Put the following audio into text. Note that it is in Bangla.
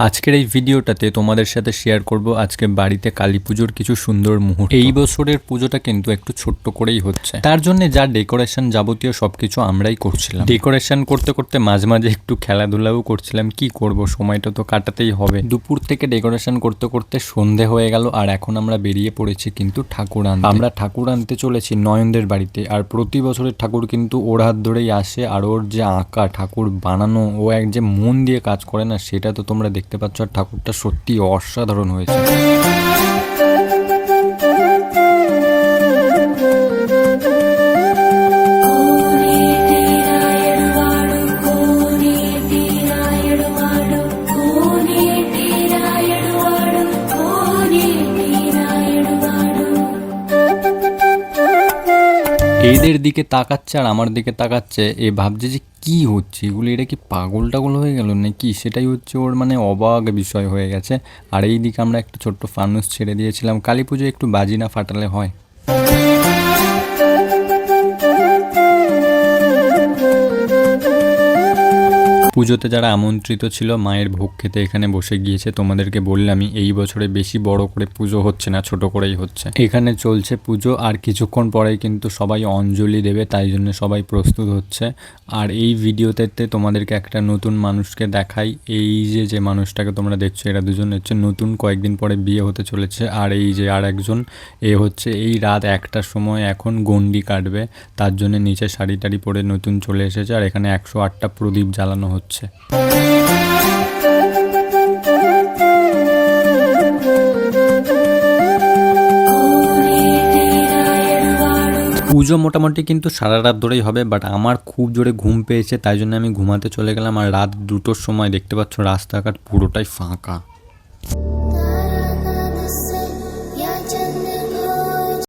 আজকের এই ভিডিওটাতে তোমাদের সাথে শেয়ার করব আজকে বাড়িতে কালী পুজোর কিছু সুন্দর মুহূর্ত। এই বছরের পুজোটা কিন্তু একটু ছোট্ট করেই হচ্ছে, তার জন্য যা ডেকোরেশন যাবতীয় সবকিছু আমরাই করছিলাম। ডেকোরেশন করতে করতে মাঝে মাঝে একটু খেলাধুলাও করছিলাম, কি করব, সময়টা তো কাটাতেই হবে। দুপুর থেকে ডেকোরেশন করতে করতে সন্ধে হয়ে গেল, আর এখন আমরা বেরিয়ে পড়েছি কিন্তু ঠাকুর আনতে। আমরা ঠাকুর আনতে চলেছি নয়নদের বাড়িতে, আর প্রতি বছরের ঠাকুর কিন্তু ওর হাত ধরেই আসে। আর ওর যে আঁকা ঠাকুর বানানো, ও এক যে মন দিয়ে কাজ করে না, সেটা তো তোমরা দেখতে পাচ্ছ। আর ঠাকুরটা সত্যি অসাধারণ হয়েছে। এদের দিকে তাকাচ্ছে আর আমার দিকে তাকাচ্ছে, এ ভাবছে যে কি হচ্ছে এগুলো, এটা কি পাগল টাগল হয়ে গেল নাকি, সেটাই হচ্ছে ওর মানে অবাক বিষয় হয়ে গেছে। আর এই দিকে আমরা একটা ছোট্ট ফানুস ছেড়ে দিয়েছিলাম, কালী পুজো একটু বাজি না ফাটালে হয়। পুজোতে যারা আমন্ত্রিত ছিল মায়ের ভোগ খেতে এখানে বসে গিয়েছে। তোমাদেরকে বললামই এই বছরে বেশি বড় করে পুজো হচ্ছে না, ছোট করেই হচ্ছে। এখানে চলছে পুজো, আর কিছুক্ষণ পরেই কিন্তু সবাই অঞ্জলি দেবে, তাই জন্য সবাই প্রস্তুত হচ্ছে। আর এই ভিডিওতে তোমাদেরকে একটা নতুন মানুষকে দেখাই। এই যে মানুষটাকে তোমরা দেখছো, এরা দুজন হচ্ছে নতুন, কয়েকদিন পরে বিয়ে হতে চলেছে। আর এই যে আর একজন, এ হচ্ছে এই রাত 1টার সময় এখন গন্ডি কাটবে, তার জন্য নিচে শাড়ি টাড়ি পরে নতুন চলে এসেছে। আর এখানে 108টা প্রদীপ জ্বালানো হচ্ছে। পুজো মোটামুটি কিন্তু সারা রাত ধরেই হবে, বাট আমার খুব জোরে ঘুম পেয়েছে, তাই জন্য আমি ঘুমাতে চলে গেলাম। আর রাত 2টোর সময় দেখতে পাচ্ছ রাস্তাঘাট পুরোটাই ফাঁকা।